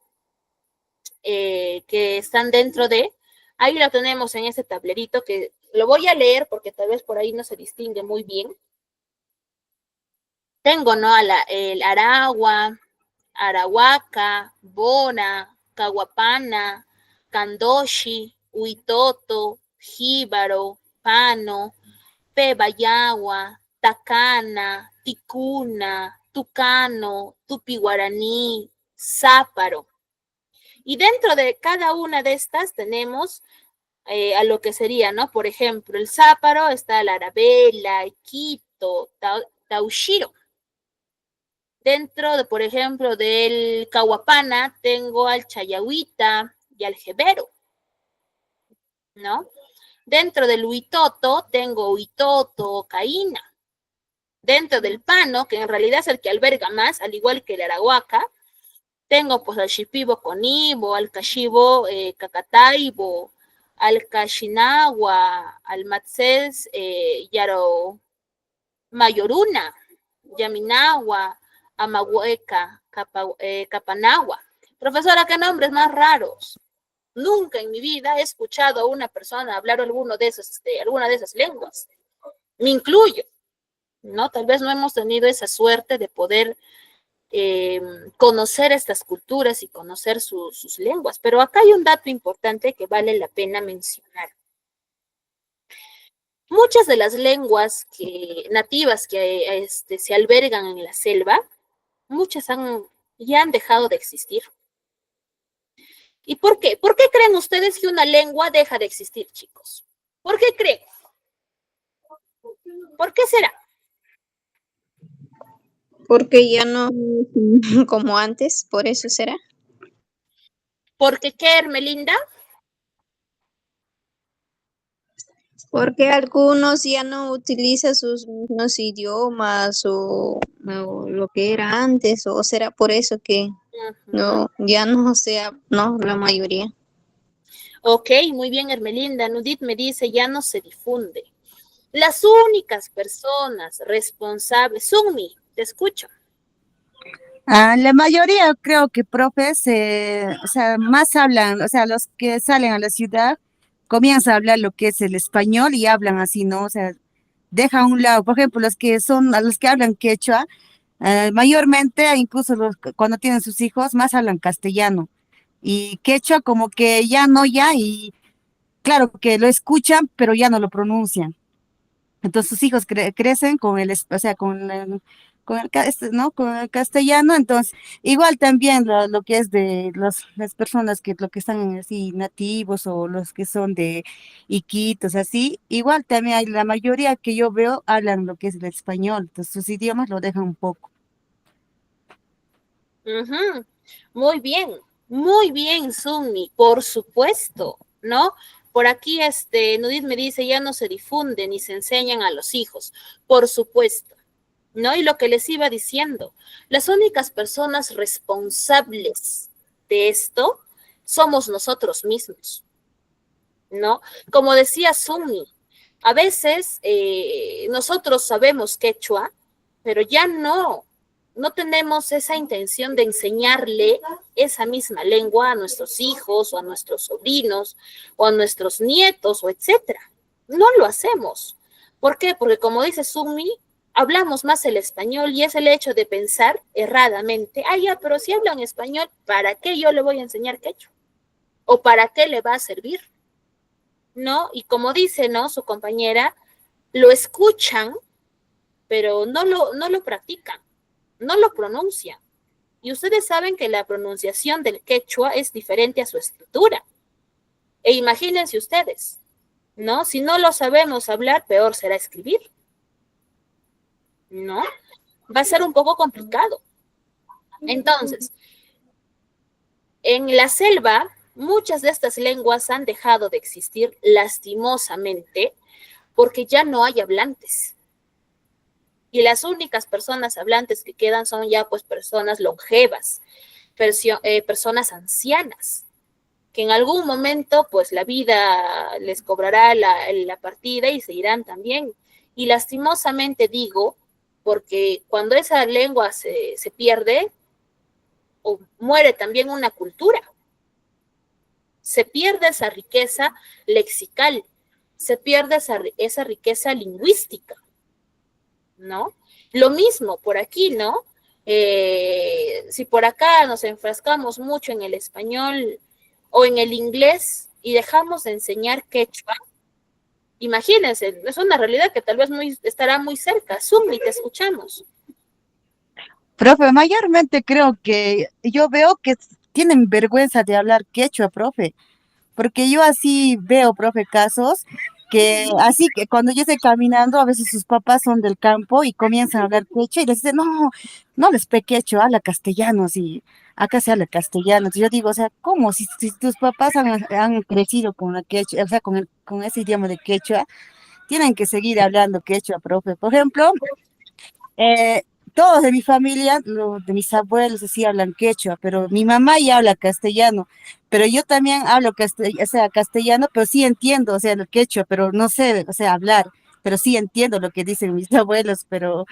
que están dentro de? Ahí lo tenemos en ese tablerito que lo voy a leer porque tal vez por ahí no se distingue muy bien. Tengo, ¿no? El Aragua, Arahuaca, Bona, Caguapana, Candoshi, Huitoto, Jíbaro, Pano, Pebayagua, Tacana, Ticuna, Tucano, Tupi-Guaraní, Záparo. Y dentro de cada una de estas tenemos a lo que sería, ¿no? Por ejemplo, el Záparo está el Arabela, el Quito, Taushiro. Dentro de, por ejemplo, del Caguapana tengo al Chayahuita y al Jebero, ¿no? Dentro del Huitoto tengo Huitoto, Caína. Dentro del Pano, que en realidad es el que alberga más, al igual que el Arahuaca, tengo pues al Shipibo Conibo, al Cashibo Cacataibo, al Cashinagua, al Matzés Yaro Mayoruna, Yaminagua, Amahueca, Capanagua. Profesora, ¿qué nombres más raros? Nunca en mi vida he escuchado a una persona hablar alguna de esas lenguas. Me incluyo, ¿no? Tal vez no hemos tenido esa suerte de poder conocer estas culturas y conocer sus lenguas. Pero acá hay un dato importante que vale la pena mencionar. Muchas de las lenguas nativas que se albergan en la selva, muchas ya han dejado de existir. ¿Y por qué? ¿Por qué creen ustedes que una lengua deja de existir, chicos? ¿Por qué creen? ¿Por qué será? Porque ya no como antes, por eso será. ¿Por qué qué, Hermelinda? Porque algunos ya no utilizan sus mismos idiomas o lo que era antes, o será por eso que no, ya no sea, no, la mayoría. Ok, muy bien, Hermelinda. Nudit me dice, ya no se difunde. Las únicas personas responsables, Sumi, te escucho. La mayoría creo que profes, o sea, más hablan, o sea, los que salen a la ciudad comienzan a hablar lo que es el español y hablan así, ¿no? O sea, deja a un lado, por ejemplo, a los que hablan quechua, mayormente, incluso cuando tienen sus hijos, más hablan castellano. Y quechua como que ya no, y claro que lo escuchan, pero ya no lo pronuncian. Entonces sus hijos crecen con o sea, ¿no? Con el castellano. Entonces igual también lo que es de las personas lo que están así nativos o los que son de Iquitos, así, igual también hay la mayoría que yo veo hablan lo que es el español, entonces sus idiomas lo dejan un poco. Muy bien, Sumi, por supuesto, ¿no? Por aquí, Nudit me dice, ya no se difunden ni se enseñan a los hijos, por supuesto, ¿no? Y lo que les iba diciendo, las únicas personas responsables de esto somos nosotros mismos, ¿no? Como decía Sumi, a veces nosotros sabemos quechua, pero ya no tenemos esa intención de enseñarle esa misma lengua a nuestros hijos o a nuestros sobrinos o a nuestros nietos o etcétera. No lo hacemos. ¿Por qué? Porque como dice Sumi, hablamos más el español y es el hecho de pensar erradamente, ya, pero si hablan español, ¿para qué yo le voy a enseñar quechua? ¿O para qué le va a servir? ¿No? Y como dice, ¿no? Su compañera, lo escuchan, pero no lo practican. No lo pronuncia. Y ustedes saben que la pronunciación del quechua es diferente a su escritura. E imagínense ustedes, ¿no? Si no lo sabemos hablar, peor será escribir, ¿no? Va a ser un poco complicado. Entonces, en la selva, muchas de estas lenguas han dejado de existir lastimosamente porque ya no hay hablantes. Y las únicas personas hablantes que quedan son ya pues personas longevas, personas ancianas, que en algún momento pues la vida les cobrará la partida y se irán también. Y lastimosamente digo, porque cuando esa lengua se pierde, o muere también una cultura. Se pierde esa riqueza lexical, se pierde esa riqueza lingüística, ¿no? Lo mismo por aquí, ¿no? Si por acá nos enfrascamos mucho en el español o en el inglés y dejamos de enseñar quechua, imagínense, es una realidad que tal vez estará muy cerca. Sumni, te escuchamos. Profe, mayormente creo que yo veo que tienen vergüenza de hablar quechua, profe, porque yo así veo, profe, casos que así que cuando yo estoy caminando, a veces sus papás son del campo y comienzan a hablar quechua y les dicen, no, no les pe quechua, habla castellano, si acá se habla castellano. Entonces yo digo, o sea, ¿cómo? Si tus papás han crecido con la quechua, o sea, con ese idioma de quechua, tienen que seguir hablando quechua, profe. Por ejemplo, eh, todos de mi familia, de mis abuelos, así hablan quechua, pero mi mamá ya habla castellano, pero yo también hablo o sea, castellano, pero sí entiendo, o sea, el quechua, pero no sé, o sea, hablar, pero sí entiendo lo que dicen mis abuelos, pero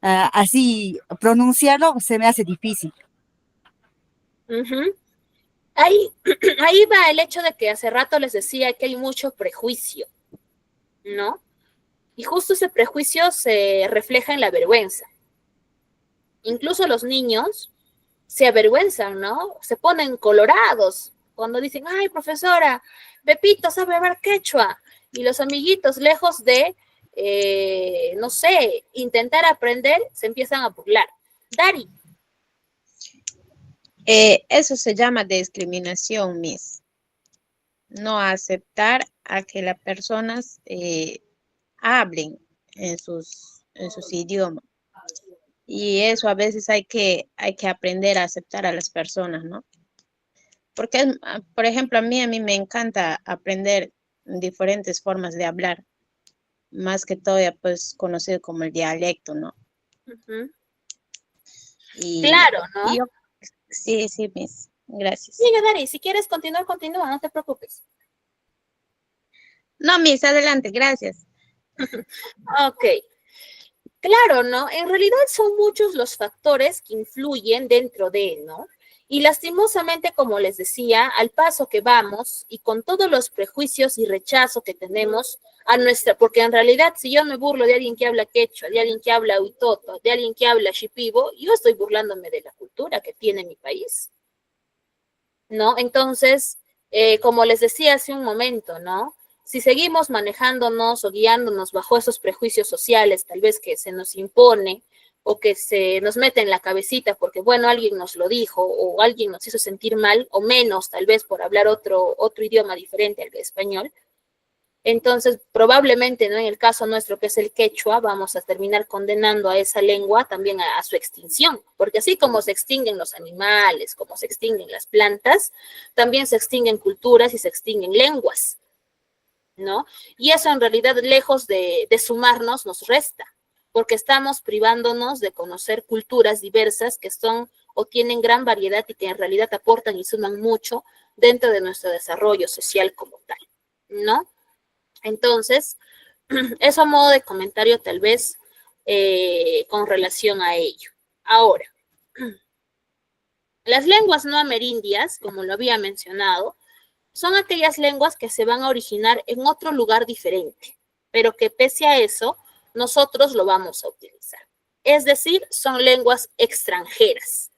así pronunciarlo se me hace difícil. Ujú. Ahí, ahí va el hecho de que hace rato les decía que hay mucho prejuicio, ¿no? Y justo ese prejuicio se refleja en la vergüenza. Incluso los niños se avergüenzan, ¿no? Se ponen colorados cuando dicen, ay, profesora, Pepito sabe hablar quechua. Y los amiguitos, lejos de, no sé, intentar aprender, se empiezan a burlar. Dari. Eso se llama discriminación, Miss. No aceptar a que las personas hablen en sus idiomas. Y eso a veces hay que aprender a aceptar a las personas, ¿no? Porque, por ejemplo, a mí me encanta aprender diferentes formas de hablar, más que todo ya pues conocido como el dialecto, ¿no? Ujú. Y, Claro, y ¿no? yo, sí, sí, Miss, gracias. Sigue, Dari, si quieres continuar, continúa, no te preocupes. No, Miss, adelante, gracias. Ok. Claro, ¿no? En realidad son muchos los factores que influyen dentro de, ¿no? Y lastimosamente, como les decía, al paso que vamos y con todos los prejuicios y rechazo que tenemos a nuestra, porque en realidad si yo me burlo de alguien que habla quechua, de alguien que habla huitoto, de alguien que habla shipibo, yo estoy burlándome de la cultura que tiene mi país, ¿no? Entonces, como les decía hace un momento, ¿no? Si seguimos manejándonos o guiándonos bajo esos prejuicios sociales, tal vez que se nos impone o que se nos mete en la cabecita porque, bueno, alguien nos lo dijo o alguien nos hizo sentir mal o menos, tal vez por hablar otro idioma diferente al español, entonces, probablemente, ¿no? En el caso nuestro, que es el quechua, vamos a terminar condenando a esa lengua también a su extinción, porque así como se extinguen los animales, como se extinguen las plantas, también se extinguen culturas y se extinguen lenguas, ¿no? Y eso en realidad, lejos de sumarnos, nos resta, porque estamos privándonos de conocer culturas diversas que son o tienen gran variedad y que en realidad aportan y suman mucho dentro de nuestro desarrollo social como tal, ¿no? Entonces, eso a modo de comentario tal vez con relación a ello. Ahora, las lenguas no amerindias, como lo había mencionado, son aquellas lenguas que se van a originar en otro lugar diferente, pero que pese a eso, nosotros lo vamos a utilizar. Es decir, son lenguas extranjeras,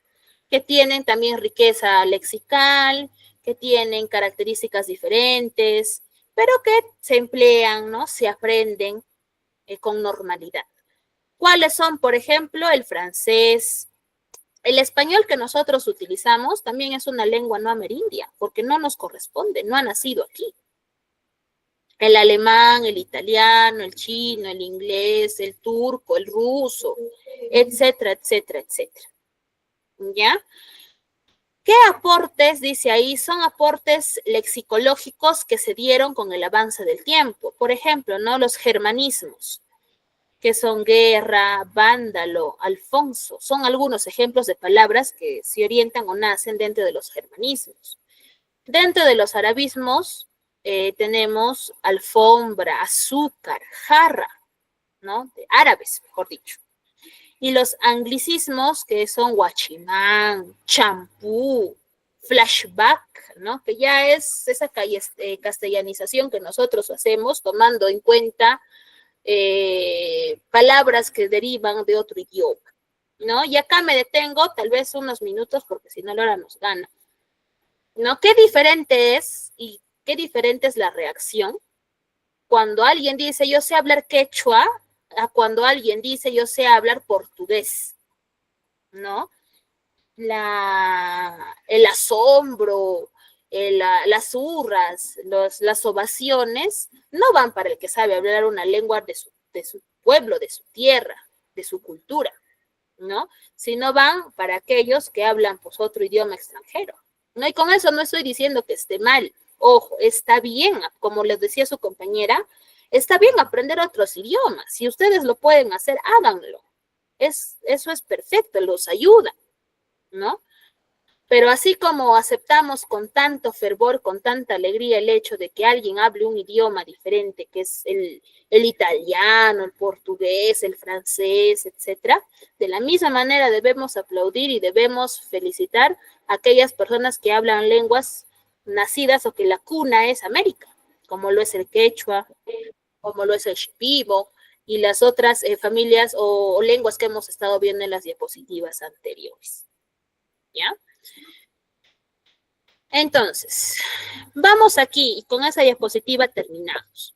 que tienen también riqueza lexical, que tienen características diferentes, pero que se emplean, ¿no? Se aprenden con normalidad. ¿Cuáles son, por ejemplo, el francés, El español que nosotros utilizamos también es una lengua no amerindia, porque no nos corresponde, no ha nacido aquí. El alemán, el italiano, el chino, el inglés, el turco, el ruso, etcétera, etcétera, etcétera. ¿Ya? ¿Qué aportes, dice ahí? Son aportes lexicológicos que se dieron con el avance del tiempo. Por ejemplo, ¿no? Los germanismos, que son guerra, vándalo, Alfonso, son algunos ejemplos de palabras que se orientan o nacen dentro de los germanismos. Dentro de los arabismos tenemos alfombra, azúcar, jarra, ¿no? De árabes, mejor dicho. Y los anglicismos que son guachimán, champú, flashback, ¿no? Que ya es esa castellanización que nosotros hacemos tomando en cuenta palabras que derivan de otro idioma, ¿no? Y acá me detengo tal vez unos minutos porque si no la hora nos gana, ¿no? ¿Qué diferente es y qué diferente es la reacción cuando alguien dice yo sé hablar quechua a cuando alguien dice yo sé hablar portugués, ¿no? El asombro, las hurras, las ovaciones, no van para el que sabe hablar una lengua de su pueblo, de su tierra, de su cultura, ¿no? Sino van para aquellos que hablan pues otro idioma extranjero, ¿no? Y con eso no estoy diciendo que esté mal, ojo, está bien, como les decía su compañera, está bien aprender otros idiomas, si ustedes lo pueden hacer, háganlo, eso es perfecto, los ayuda, ¿no? Pero así como aceptamos con tanto fervor, con tanta alegría el hecho de que alguien hable un idioma diferente, que es el italiano, el portugués, el francés, etcétera, de la misma manera debemos aplaudir y debemos felicitar a aquellas personas que hablan lenguas nacidas o que la cuna es América, como lo es el quechua, como lo es el shipibo y las otras familias o lenguas que hemos estado viendo en las diapositivas anteriores. ¿Ya? Entonces, vamos aquí y con esa diapositiva terminamos.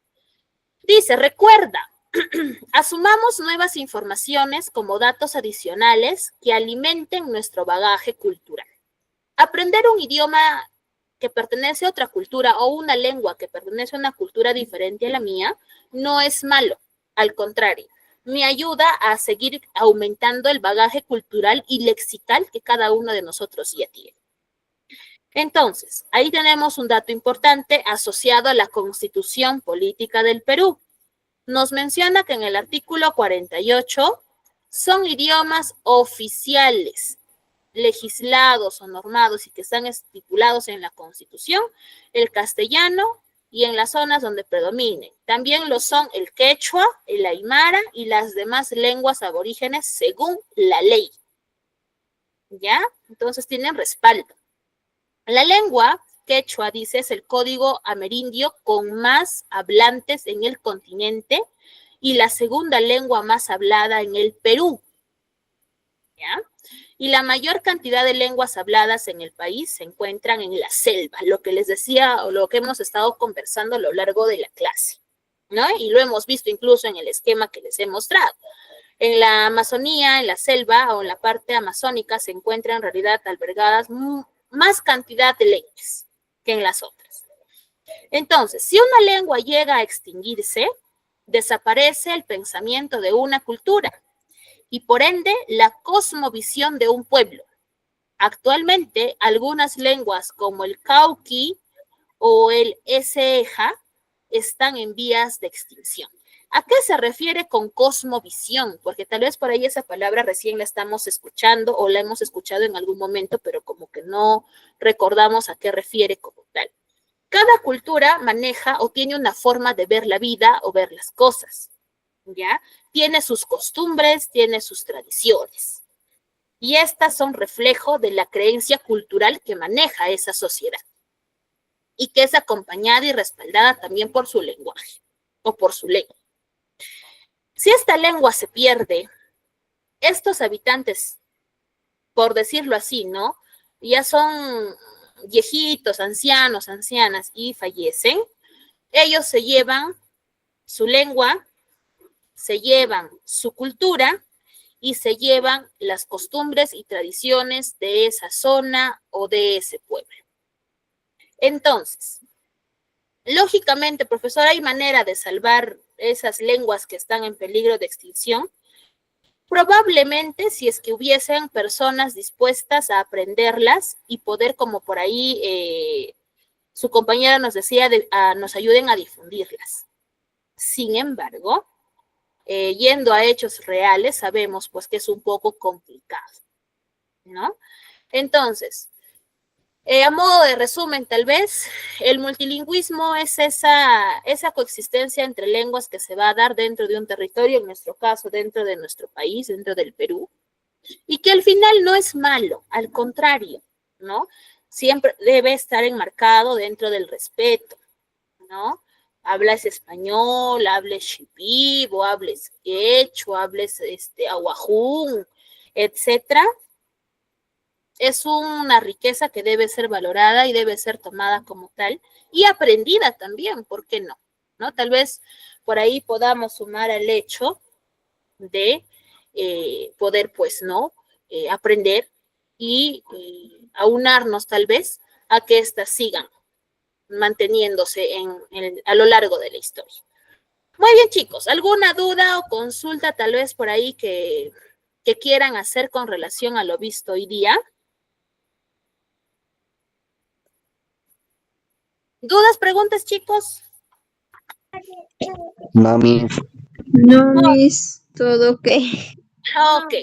Dice, recuerda, asumamos nuevas informaciones como datos adicionales que alimenten nuestro bagaje cultural. Aprender un idioma que pertenece a otra cultura o una lengua que pertenece a una cultura diferente a la mía no es malo, al contrario, me ayuda a seguir aumentando el bagaje cultural y lexical que cada uno de nosotros ya tiene. Entonces, ahí tenemos un dato importante asociado a la Constitución Política del Perú. Nos menciona que en el artículo 48 son idiomas oficiales, legislados o normados y que están estipulados en la Constitución, el castellano y en las zonas donde predominen. También lo son el quechua, el aymara y las demás lenguas aborígenes según la ley. ¿Ya? Entonces tienen respaldo. La lengua quechua, dice, es el código amerindio con más hablantes en el continente y la segunda lengua más hablada en el Perú. ¿Ya? Y la mayor cantidad de lenguas habladas en el país se encuentran en la selva, lo que les decía o lo que hemos estado conversando a lo largo de la clase, ¿no? Y lo hemos visto incluso en el esquema que les he mostrado. En la Amazonía, en la selva o en la parte amazónica se encuentran en realidad albergadas más cantidad de lenguas que en las otras. Entonces, si una lengua llega a extinguirse, desaparece el pensamiento de una cultura y por ende la cosmovisión de un pueblo. Actualmente, algunas lenguas como el cauqui o el eseja están en vías de extinción. ¿A qué se refiere con cosmovisión? Porque tal vez por ahí esa palabra recién la estamos escuchando o la hemos escuchado en algún momento, pero como que no recordamos a qué refiere como tal. Cada cultura maneja o tiene una forma de ver la vida o ver las cosas, ¿ya? Tiene sus costumbres, tiene sus tradiciones. Y estas son reflejo de la creencia cultural que maneja esa sociedad y que es acompañada y respaldada también por su lenguaje o por su lengua. Si esta lengua se pierde, estos habitantes, por decirlo así, ¿no? Ya son viejitos, ancianos, ancianas y fallecen, ellos se llevan su lengua, se llevan su cultura y se llevan las costumbres y tradiciones de esa zona o de ese pueblo. Entonces, lógicamente, profesor, ¿hay manera de salvar esas lenguas que están en peligro de extinción? Probablemente si es que hubiesen personas dispuestas a aprenderlas y poder, como por ahí su compañera nos decía, nos ayuden a difundirlas. Sin embargo, yendo a hechos reales, sabemos pues que es un poco complicado, ¿no? Entonces, a modo de resumen, tal vez, el multilingüismo es esa coexistencia entre lenguas que se va a dar dentro de un territorio, en nuestro caso, dentro de nuestro país, dentro del Perú, y que al final no es malo, al contrario, ¿no? Siempre debe estar enmarcado dentro del respeto, ¿no? Hablas español, hables shipibo, hables quechua, hables ahuajún, etcétera. Es una riqueza que debe ser valorada y debe ser tomada como tal y aprendida también, ¿por qué no? ¿No? Tal vez por ahí podamos sumar al hecho de poder, pues, ¿no? Aprender y aunarnos tal vez a que éstas sigan manteniéndose a lo largo de la historia. Muy bien, chicos, ¿alguna duda o consulta tal vez por ahí que quieran hacer con relación a lo visto hoy día? ¿Dudas, preguntas, chicos? No, Miss. No, Miss, todo ok. Ok,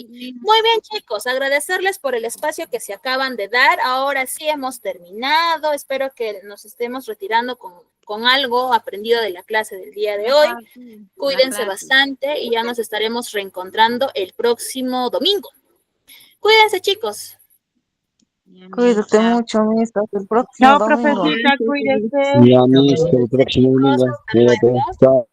muy bien, chicos, agradecerles por el espacio que se acaban de dar. Ahora sí hemos terminado. Espero que nos estemos retirando con algo aprendido de la clase del día de hoy. Cuídense bastante y ya nos estaremos reencontrando el próximo domingo. Cuídense, chicos. Cuídate mucho, Miss, hasta el próximo Chao, domingo. profesorita, cuídese. Ya, Miss, hasta el próximo domingo. Hasta Cuídate. luego. Chao.